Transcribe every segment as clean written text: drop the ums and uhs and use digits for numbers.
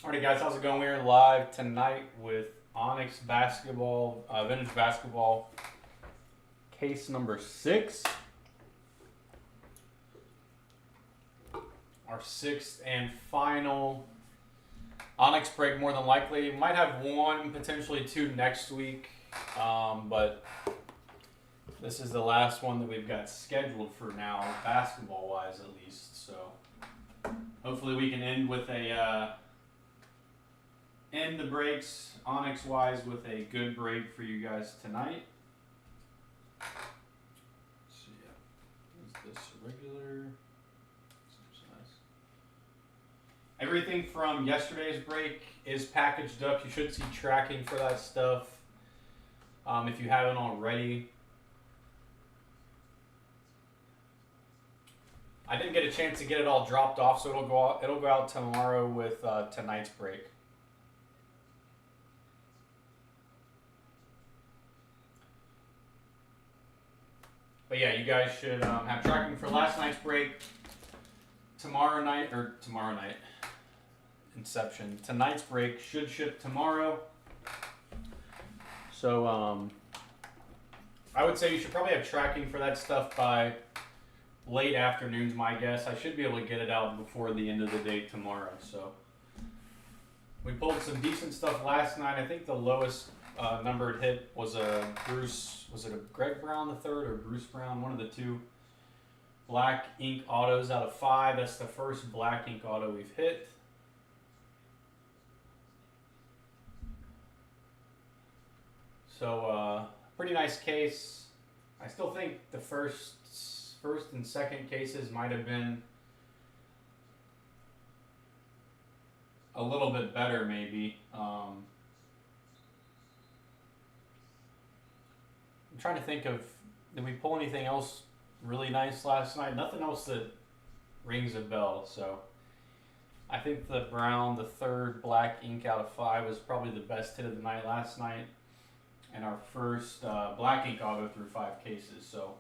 Alrighty, guys, how's it going? We're live tonight with Onyx basketball, vintage basketball, case number 6. Our 6th and final Onyx break, more than likely. Might have one, potentially two next week, but this is the last one that we've got scheduled for now, basketball-wise at least. So hopefully we can end with a end the breaks Onyx wise with a good break for you guys tonight. So yeah, is this a regular? Seems nice. Everything from yesterday's break is packaged up. You should see tracking for that stuff if you haven't already. I didn't get a chance to get it all dropped off, so it'll go out tomorrow with tonight's break. But yeah, you guys should have tracking for last night's break. Tomorrow night, Inception. Tonight's break should ship tomorrow. So I would say you should probably have tracking for that stuff by late afternoon's my guess. I should be able to get it out before the end of the day tomorrow. So we pulled some decent stuff last night. I think the lowest numbered hit was a Greg Brown the third or Bruce Brown, one of the two. Black ink autos out of 5. That's the first black ink auto we've hit. So pretty nice case. I still think the first and second cases might have been a little bit better, maybe. I'm trying to think of, did we pull anything else really nice last night? Nothing else that rings a bell. So I think the Brown, the third black ink out of 5, was probably the best hit of the night last night, and our first black ink auto through 5 cases. So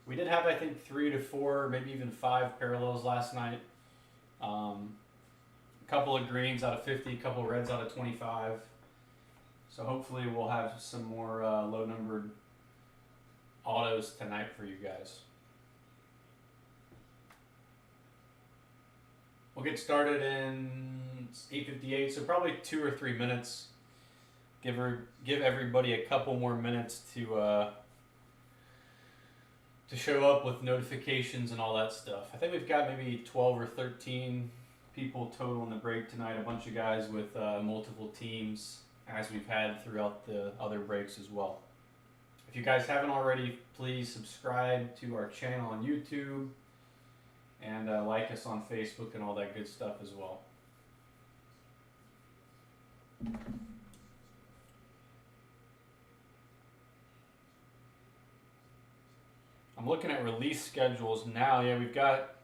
we did have, I think, 3 to 4, maybe even 5 parallels last night. A couple of greens out of 50, a couple of reds out of 25. So hopefully we'll have some more low-numbered autos tonight for you guys. We'll get started in 8:58, so probably 2 or 3 minutes. Give everybody a couple more minutes to show up with notifications and all that stuff. I think we've got maybe 12 or 13 people total in the break tonight. A bunch of guys with multiple teams, as we've had throughout the other breaks as well. If you guys haven't already, please subscribe to our channel on YouTube and like us on Facebook and all that good stuff as well. I'm looking at release schedules now. Yeah, we've got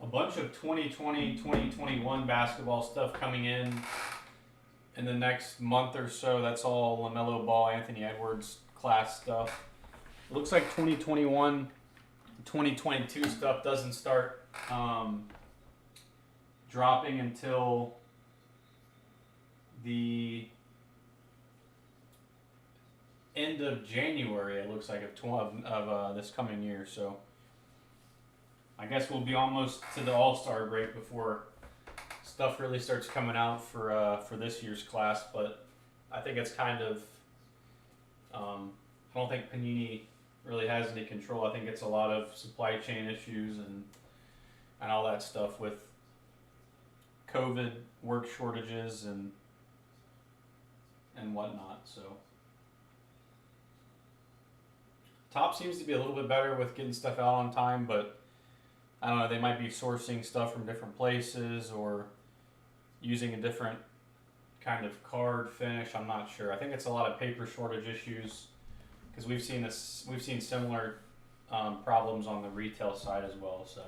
a bunch of 2020, 2021 basketball stuff coming in the next month or so. That's all LaMelo Ball, Anthony Edwards class stuff. It looks like 2021, 2022 stuff doesn't start dropping until the end of January, it looks like, of this coming year. So I guess we'll be almost to the All-Star break before stuff really starts coming out for this year's class. But I think it's kind of I don't think Panini really has any control. I think it's a lot of supply chain issues and all that stuff with COVID, work shortages and whatnot. So Top seems to be a little bit better with getting stuff out on time, but I don't know, they might be sourcing stuff from different places or using a different kind of card finish. I'm not sure. I think it's a lot of paper shortage issues because we've seen similar problems on the retail side as well. So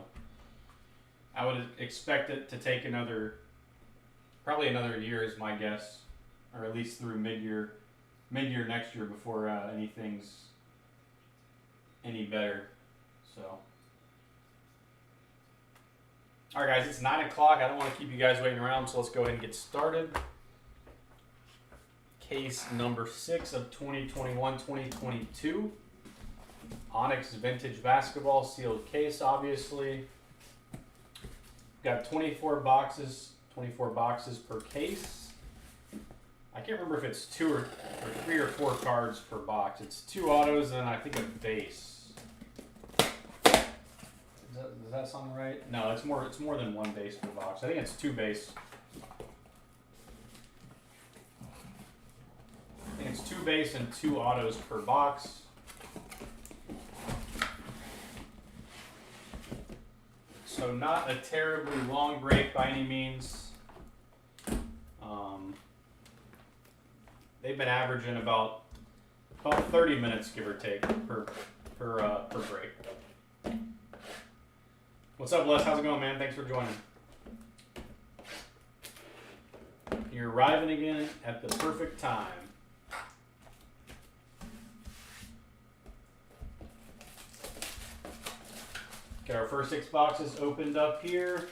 I would expect it to take probably another year is my guess, or at least through mid-year next year before anything's any better. So All right, guys, it's 9 o'clock. I don't want to keep you guys waiting around, so let's go ahead and get started. Case number 6 of 2021-2022. Onyx Vintage Basketball, sealed case, obviously. Got 24 boxes per case. I can't remember if it's 2 or 3 or 4 cards per box. It's 2 autos and I think a base. Does that sound right? No, it's more than 1 base per box. I think it's 2 base. I think it's 2 base and 2 autos per box. So not a terribly long break by any means. They've been averaging about 30 minutes, give or take, per break. What's up, Les? How's it going, man? Thanks for joining. You're arriving again at the perfect time. Get our first 6 boxes opened up here.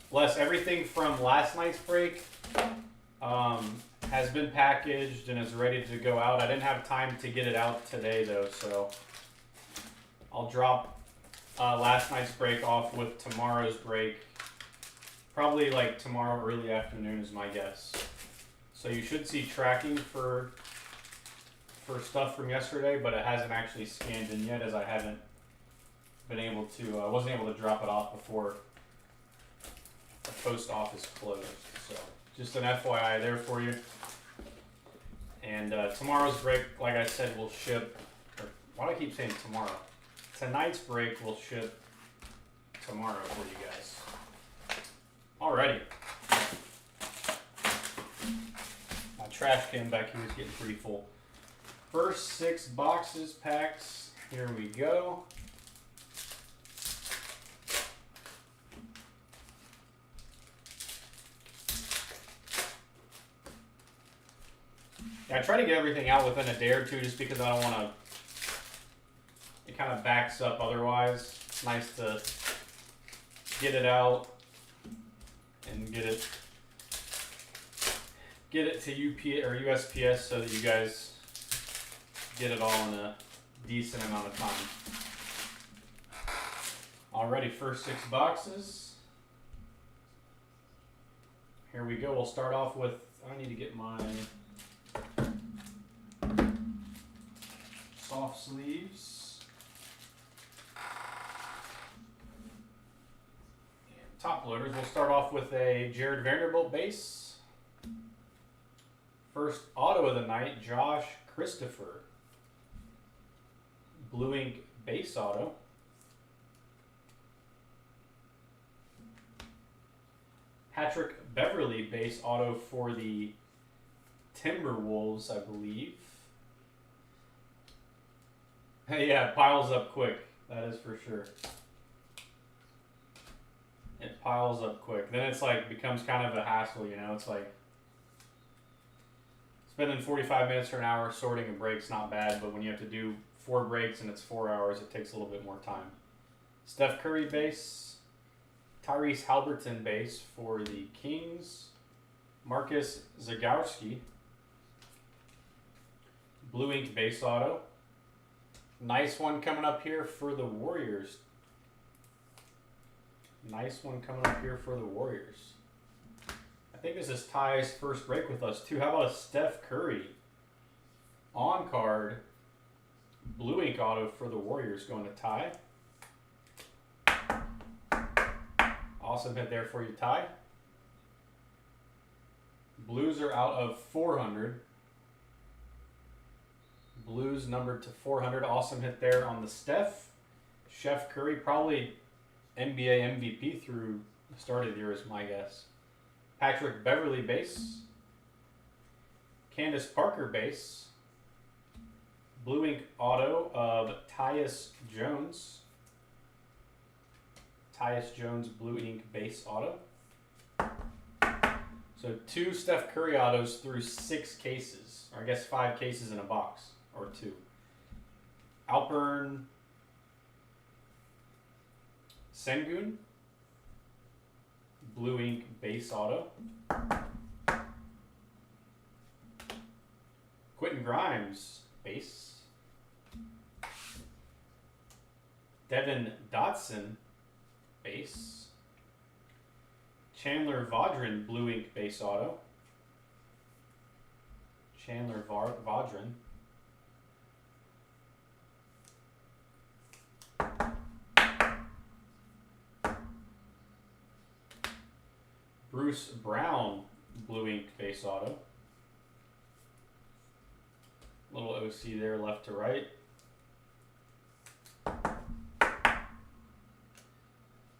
Les, everything from last night's break has been packaged and is ready to go out. I didn't have time to get it out today, though, so I'll drop last night's break off with tomorrow's break. Probably like tomorrow early afternoon is my guess. So you should see tracking for stuff from yesterday, but it hasn't actually scanned in yet, as I haven't been able to, wasn't able to drop it off before the post office closed. So just an FYI there for you. And tomorrow's break, like I said, will ship, or why do I keep saying tomorrow? Tonight's break will ship tomorrow for you guys. Alrighty. My trash can back here is getting pretty full. First 6 boxes, packs, here we go. Yeah, I try to get everything out within a day or two just because I don't want to, it kind of backs up otherwise. It's nice to get it out and get it to UPS or USPS so that you guys get it all in a decent amount of time. Alrighty, first 6 boxes. Here we go. We'll start off with, I need to get my soft sleeves. And top loaders. We'll start off with a Jared Vanderbilt base. First auto of the night, Josh Christopher. Blue ink base auto. Patrick Beverly base auto for the Timberwolves, I believe. Yeah, it piles up quick. That is for sure. It piles up quick. Then it's like becomes kind of a hassle, you know. It's like spending 45 minutes or an hour sorting a break's not bad, but when you have to do 4 breaks and it's 4 hours, it takes a little bit more time. Steph Curry base. Tyrese Halliburton base for the Kings. Marcus Zagorski. Blue ink base auto. Nice one coming up here for the Warriors. Nice one coming up here for the Warriors. I think this is Ty's first break with us too. How about a Steph Curry on card blue ink auto for the Warriors going to Ty. Awesome hit there for you, Ty. Blues are out of 400. Blues numbered to 400. Awesome hit there on the Steph. Chef Curry, probably NBA MVP through the start of the year is my guess. Patrick Beverly base. Candace Parker base. Blue ink auto of Tyus Jones. Tyus Jones blue ink base auto. So 2 Steph Curry autos through 6 cases. Or I guess 5 cases in a box. Or 2. Alpern Sengun, blue ink base auto. Quentin Grimes, base. Devin Dotson, base. Chandler Vaudrin, blue ink base auto. Chandler Vaudrin. Bruce Brown, blue ink base auto. Little OC there, left to right.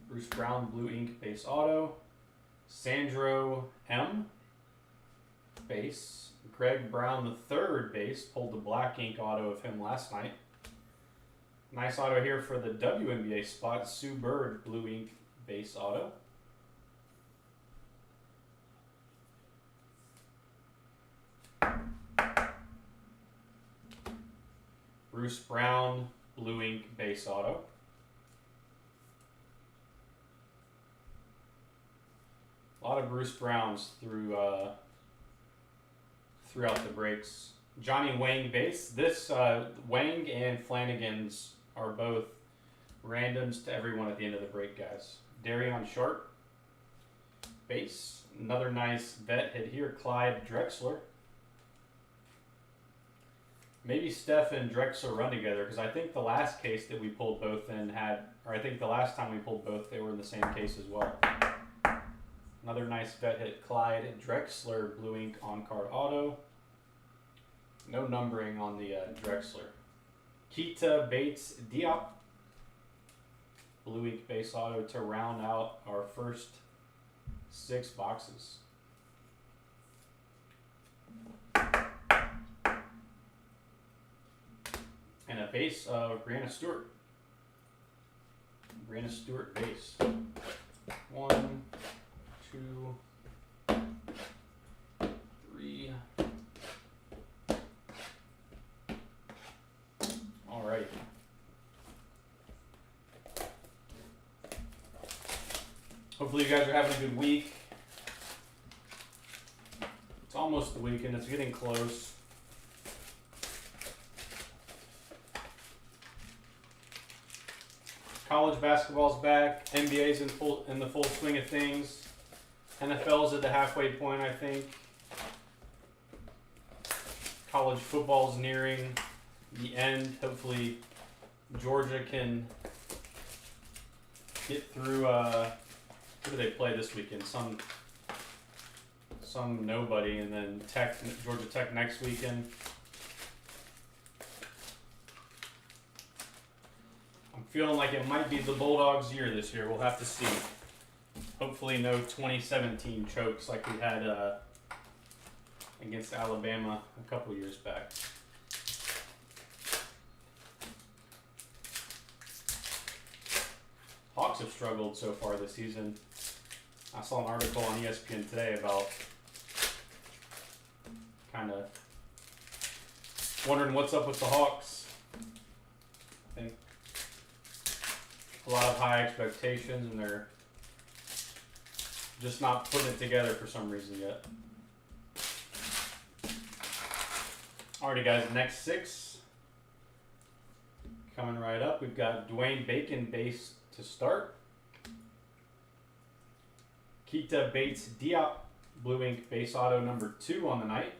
Bruce Brown, blue ink base auto. Sandro M, base. Greg Brown III, base. Pulled the black ink auto of him last night. Nice auto here for the WNBA spot. Sue Bird, blue ink base auto. Bruce Brown, blue ink base auto. A lot of Bruce Browns throughout the breaks. Johnny Wang base. This Wang and Flanagan's are both randoms to everyone at the end of the break, guys. Darion Sharp base. Another nice vet hit here. Clyde Drexler. Maybe Steph and Drexler run together, because I think the last case that we pulled both in had, or I think the last time we pulled both, they were in the same case as well. Another nice vet hit, Clyde Drexler, blue ink on-card auto. No numbering on the Drexler. Keita Bates Diop, blue ink base auto to round out our first 6 boxes. And a base of Brianna Stewart. Brianna Stewart base. 1, 2, 3. All right. Hopefully you guys are having a good week. It's almost the weekend. It's getting close. College basketball's back. NBA's in the full swing of things. NFL's at the halfway point, I think. College football's nearing the end. Hopefully Georgia can get through. Who do they play this weekend? Some nobody, and then Georgia Tech next weekend. I'm feeling like it might be the Bulldogs' year this year. We'll have to see. Hopefully no 2017 chokes like we had against Alabama a couple years back. Hawks have struggled so far this season. I saw an article on ESPN today about kind of wondering what's up with the Hawks. I think a lot of high expectations, and they're just not putting it together for some reason yet. Alrighty, guys, next 6 coming right up. We've got Dwayne Bacon base to start. Keita Bates Diop, blue ink base auto number 2 on the night.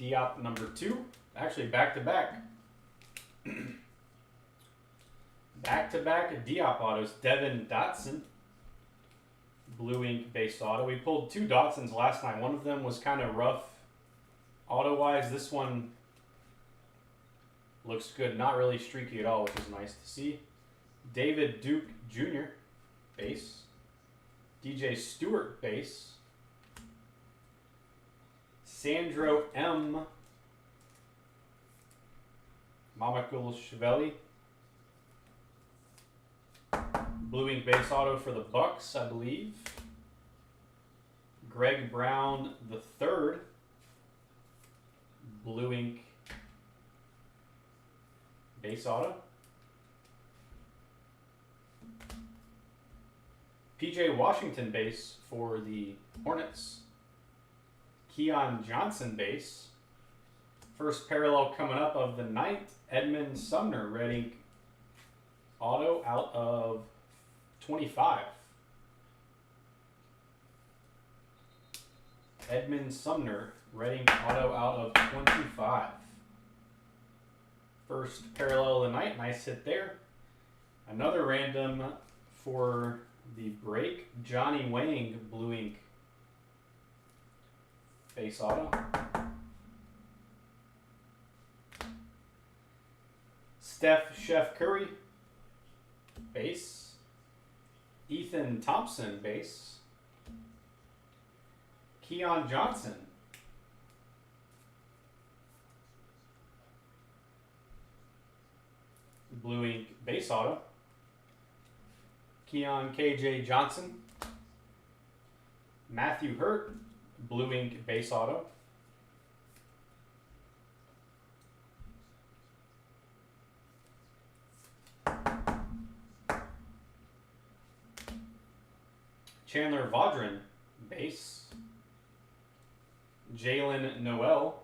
Diop number 2, actually back to back. Back to back Diop autos. Devin Dotson, blue ink base auto. We pulled 2 Dotsons last night. One of them was kind of rough auto wise. This one looks good, not really streaky at all, which is nice to see. David Duke Jr. base. DJ Stewart base. Sandro M. Mamakul-Shveli. Blue ink base auto for the Bucks, I believe. Greg Brown III. Blue ink base auto. PJ Washington base for the Hornets. Keon Johnson base. First parallel coming up of the night. Edmund Sumner red ink auto out of 25. Edmund Sumner red ink auto out of 25. First parallel of the night. Nice hit there. Another random for the break. Johnny Wang blue ink base auto. Steph Curry base. Ethan Thompson base. Keon Johnson. Blue ink base auto. Keon KJ Johnson. Matthew Hurt, blue ink base auto. Chandler Vaudrin base. Jalen Noel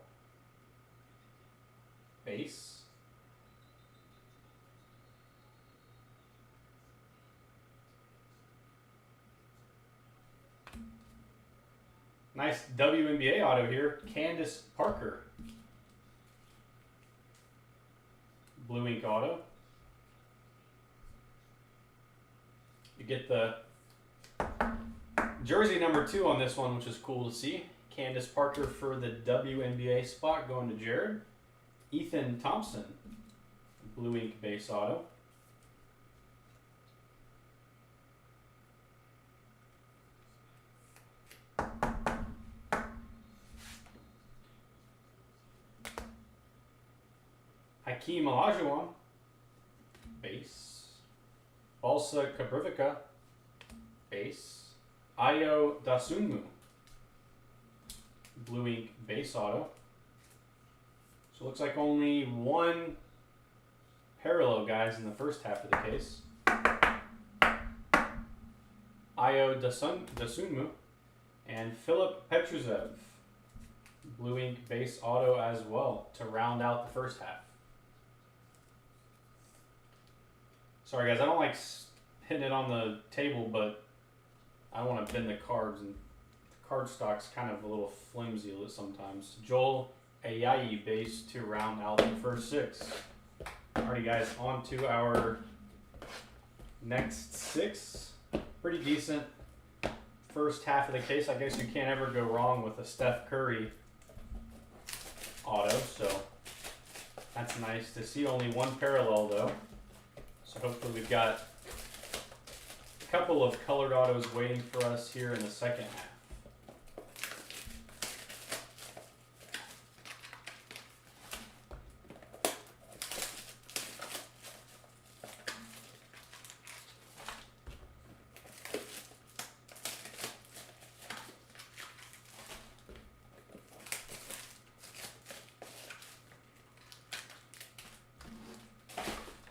base. Nice WNBA auto here. Candace Parker. Blue ink auto. You get the jersey number 2 on this one, which is cool to see. Candace Parker for the WNBA spot going to Jared. Ethan Thompson. Blue ink base auto. Hakeem Olajuwon, base. Balsa Kabrivica, base. Ayo Dasunmu, blue ink base auto. So it looks like only one parallel, guys, in the first half of the case. Ayo Dasunmu and Philip Petruzev, blue ink base auto as well to round out the first half. Sorry guys, I don't like hitting it on the table, but I want to bend the cards, and the card stock's kind of a little flimsy sometimes. Joel Ayayi base to round out the first 6. Alrighty guys, on to our next 6. Pretty decent first half of the case. I guess you can't ever go wrong with a Steph Curry auto, so that's nice to see. Only one parallel though. So hopefully we've got a couple of colored autos waiting for us here in the second half.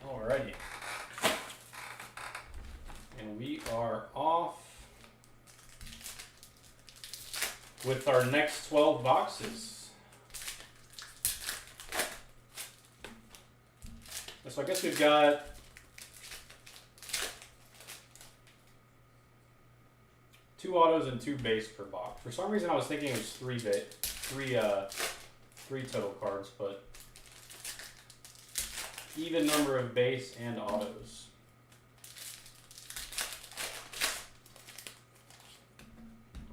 Alrighty. And we are off with our next 12 boxes. So I guess we've got two autos and 2 base per box. For some reason I was thinking it was three total cards, but even number of base and autos.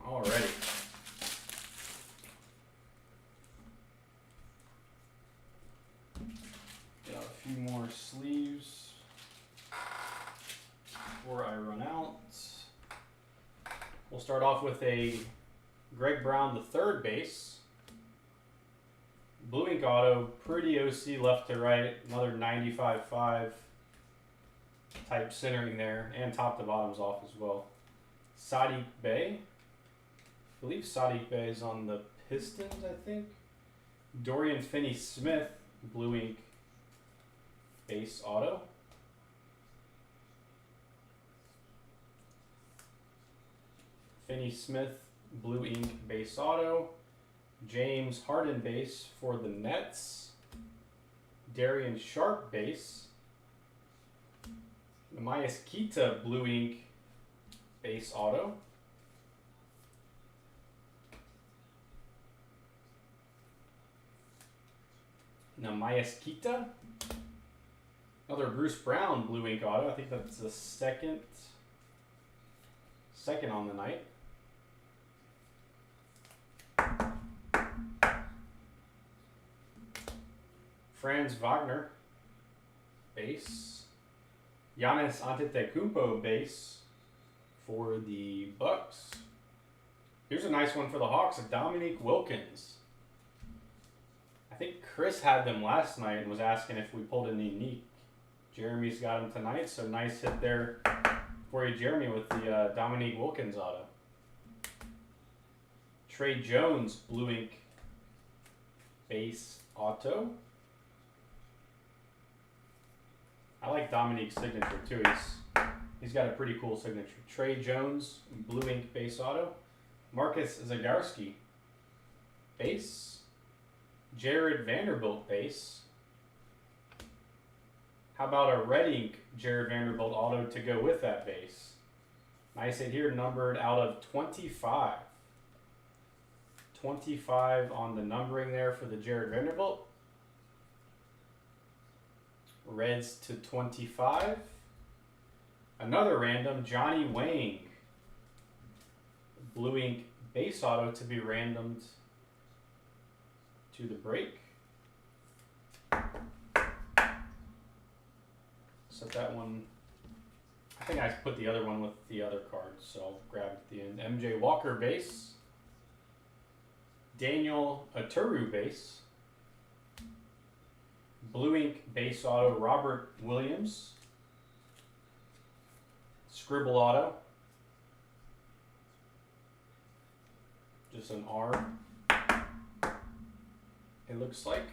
Alrighty. Got a few more sleeves before I run out. We'll start off with a Greg Brown, the 3rd base. Blue ink auto, pretty OC left to right, another 95.5 type centering there, and top to bottom's off as well. Sadiq Bey, I believe Sadiq Bey is on the Pistons, I think. Dorian Finney-Smith, blue ink base auto. Finney Smith, blue ink base auto. James Harden base for the Nets. Darian Sharp base. Namias Kita, blue ink base auto. Namias Kita. Another Bruce Brown blue ink auto. I think that's the second on the night. Franz Wagner base. Giannis Antetokounmpo base for the Bucks. Here's a nice one for the Hawks, Dominique Wilkins. I think Chris had them last night and was asking if we pulled any unique. Jeremy's got them tonight, so nice hit there for you, Jeremy, with the Dominique Wilkins auto. Trey Jones, blue ink base auto. I like Dominique's signature too. He's got a pretty cool signature. Trey Jones, blue ink base auto. Marcus Zagorski, base. Jared Vanderbilt base. How about a red ink Jared Vanderbilt auto to go with that base? Nice hit here, numbered out of 25. 25 on the numbering there for the Jared Vanderbilt. Reds to 25. Another random, Johnny Wang. Blue ink base auto to be randomed to the break. Set that one. I think I put the other one with the other cards, so I'll grab it at the end. MJ Walker base. Daniel Aturu base. Blue ink base auto, Robert Williams. Scribble auto. Just an R. It looks like.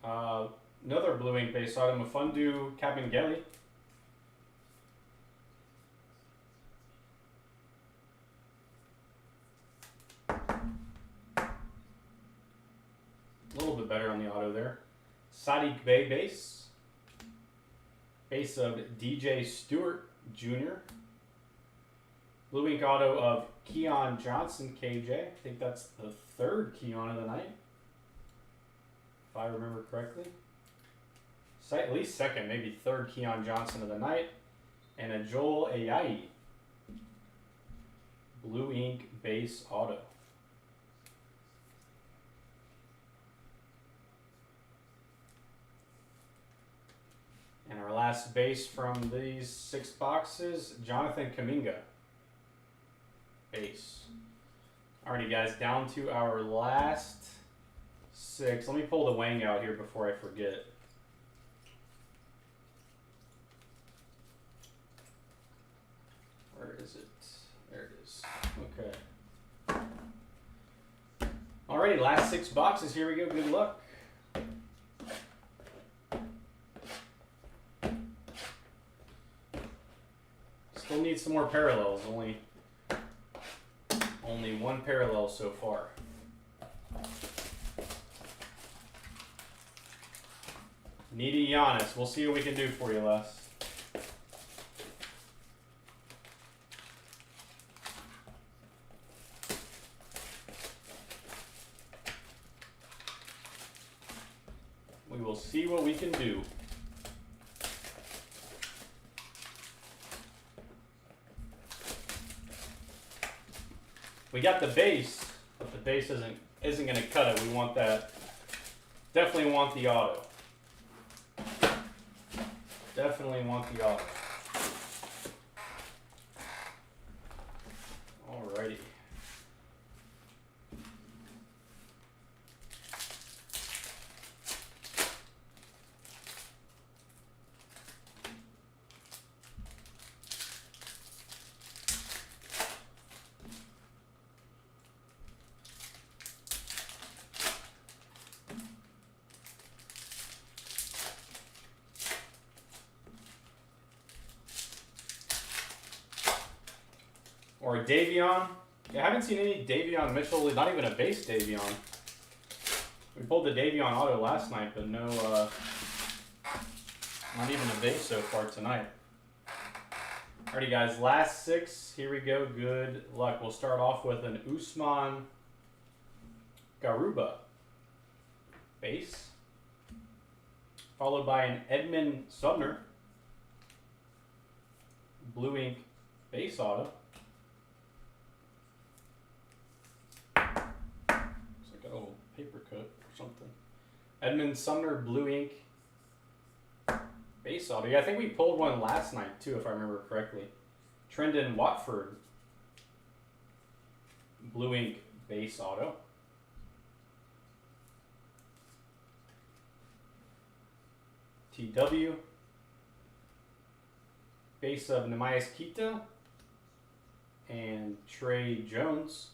Another blue ink base auto, Mfundu Kabengele. A little bit better on the auto there. Sadiq Bey base. Base of DJ Stewart Jr. Blue ink auto of Keon Johnson KJ. I think that's the third Keon of the night, if I remember correctly. At least second, maybe third Keon Johnson of the night. And a Joel Ayayi. Blue ink base auto. And our last base from these 6 boxes, Jonathan Kuminga. Base. Alrighty guys, down to our last 6. Let me pull the Wang out here before I forget. Where is it? There it is. Okay. Alrighty, last 6 boxes. Here we go. Good luck. Still need some more parallels. Only one parallel so far. Need a Giannis. We'll see what we can do for you, Les. We will see what we can do. We got the base, but the base isn't going to cut it. We want that. Definitely want the auto. Definitely want the auto. Alrighty. Or a Davion. Yeah, I haven't seen any Davion Mitchell, not even a base Davion. We pulled the Davion auto last night, but no, not even a base so far tonight. Alrighty guys, last 6, here we go, good luck. We'll start off with an Usman Garuba base, followed by an Edmund Sumner blue ink base auto. It's like a little paper cut or something. Edmund Sumner blue ink base auto. Yeah, I think we pulled one last night too, if I remember correctly. Trendon Watford blue ink base auto. TW base of Nehemias Queta and Trey Jones.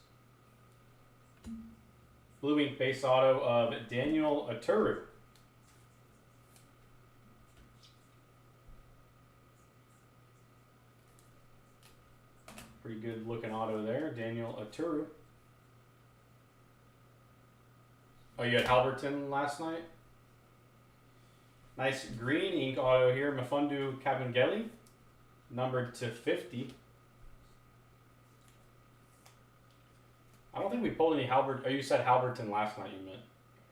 Blue ink base auto of Daniel Aturu. Pretty good looking auto there, Daniel Aturu. Oh, you had Halberton last night? Nice green ink auto here, Mfiondu Kabengele, numbered to 50. I don't think we pulled any Halberton. Oh, you said Halberton last night, you meant,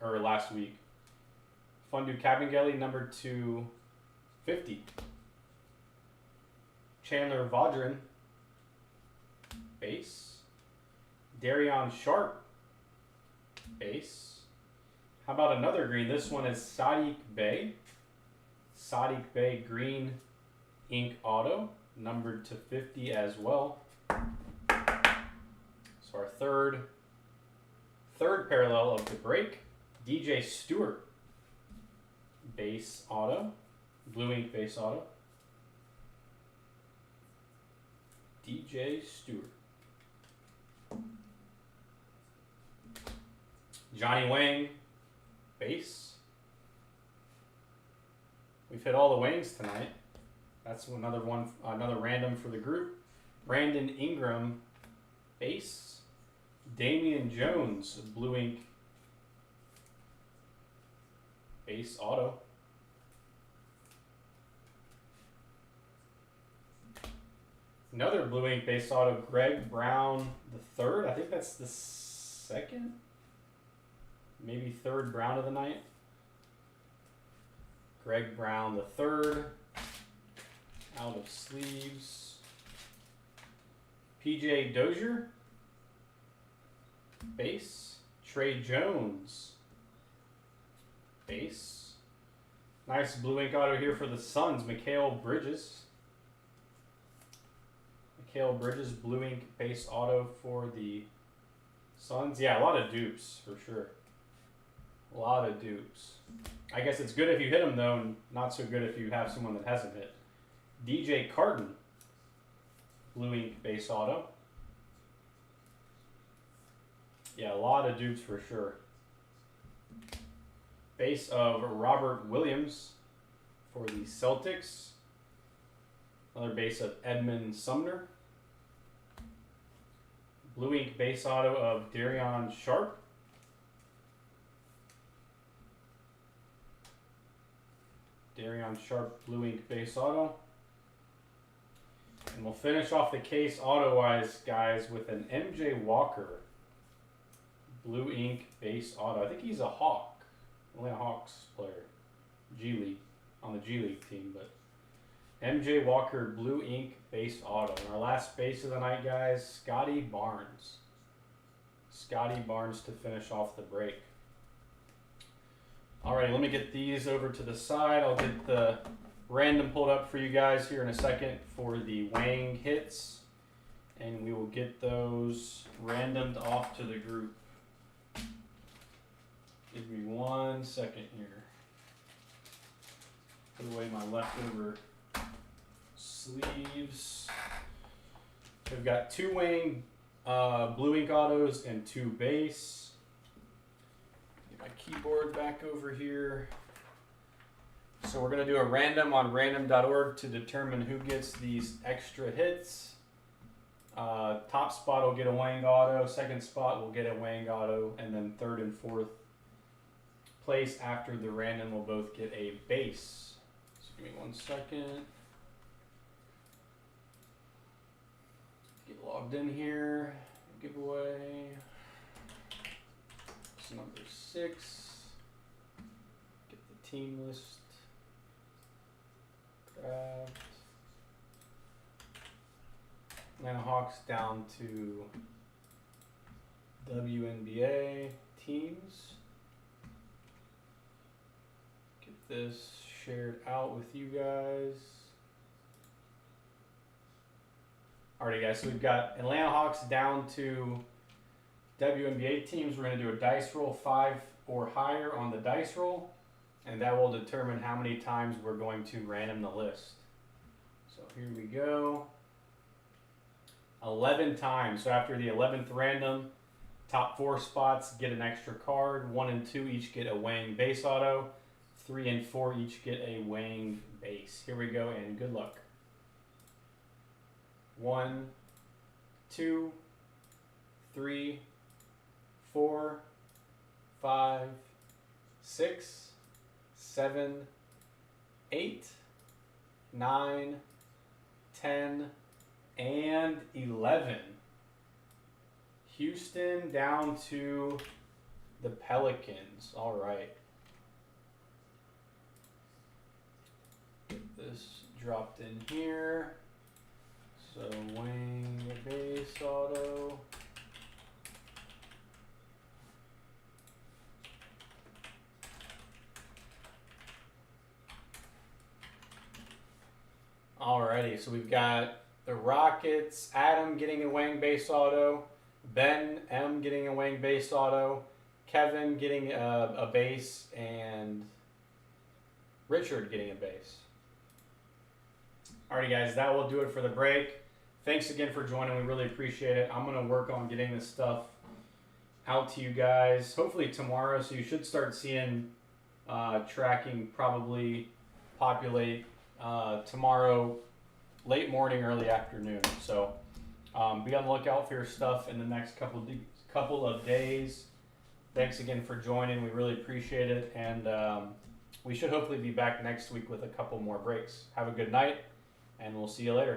or last week. Mfiondu Kabengele, numbered to 50. Chandler Vaudrin, base. Darion Sharp, base. How about another green? This one is Sadiq Bey. Sadiq Bey green ink auto, numbered to 50 as well. So our third parallel of the break, DJ Stewart base auto, blue ink base auto. DJ Stewart. Johnny Wang base. We've hit all the Wangs tonight. That's another one, another random for the group. Brandon Ingram base. Damian Jones blue ink base auto. Another blue ink base auto, Greg Brown the third. I think that's the second, maybe third Brown of the night. Greg Brown the third, out of sleeves. PJ Dozier, base. Trey Jones, base. Nice blue ink auto here for the Suns, Mikal Bridges. Mikal Bridges, blue ink base auto for the Suns. Yeah, a lot of dupes for sure. A lot of dupes. I guess it's good if you hit them though, and not so good if you have someone that hasn't hit. DJ Carton, blue ink base auto. Yeah, a lot of dupes for sure. Base of Robert Williams for the Celtics. Another base of Edmund Sumner. Blue ink base auto of Darion Sharp. Darion Sharp blue ink base auto. And we'll finish off the case auto-wise, guys, with an MJ Walker blue ink base auto. I think he's a Hawk. Atlanta Hawks player. G League. On the G League team, but MJ Walker blue ink base auto. And our last base of the night, guys, Scotty Barnes. Scotty Barnes to finish off the break. Alrighty, let me get these over to the side. I'll get the random pulled up for you guys here in a second for the Wang hits. And we will get those randomed off to the group. Give me 1 second here. Put away my leftover sleeves. We've got 2 Wang blue ink autos and 2 base. Get my keyboard back over here. So we're going to do a random on random.org to determine who gets these extra hits. Top spot will get a Wang auto, second spot will get a Wang auto, and then third and fourth place after the random will both get a base. So give me 1 second. Get logged in here. Giveaway. It's number 6. Get the team list. Craft. Atlanta Hawks down to WNBA teams. Get this shared out with you guys. Alrighty guys, so we've got Atlanta Hawks down to WNBA teams. We're going to do a dice roll, 5 or higher on the dice roll, and that will determine how many times we're going to random the list. So here we go. 11 times. So after the 11th random, top 4 spots get an extra card. 1 and 2 each get a Wang base auto. 3 and 4 each get a Wang base. Here we go, and good luck. 1, 2, 3, 4, 5, 6, 7, 8, 9, 10, and 11. Houston down to the Pelicans. All right. Get this dropped in here. So Wang base auto. Alrighty, so we've got the Rockets, Adam getting a Wang base auto, Ben M getting a Wang base auto, Kevin getting a base, and Richard getting a base. Alrighty guys, that will do it for the break. Thanks again for joining. We really appreciate it. I'm going to work on getting this stuff out to you guys hopefully tomorrow, so you should start seeing tracking probably populate tomorrow late morning, early afternoon. So be on the lookout for your stuff in the next couple of days. Thanks again for joining. We really appreciate it, and we should hopefully be back next week with a couple more breaks. Have a good night, and we'll see you later.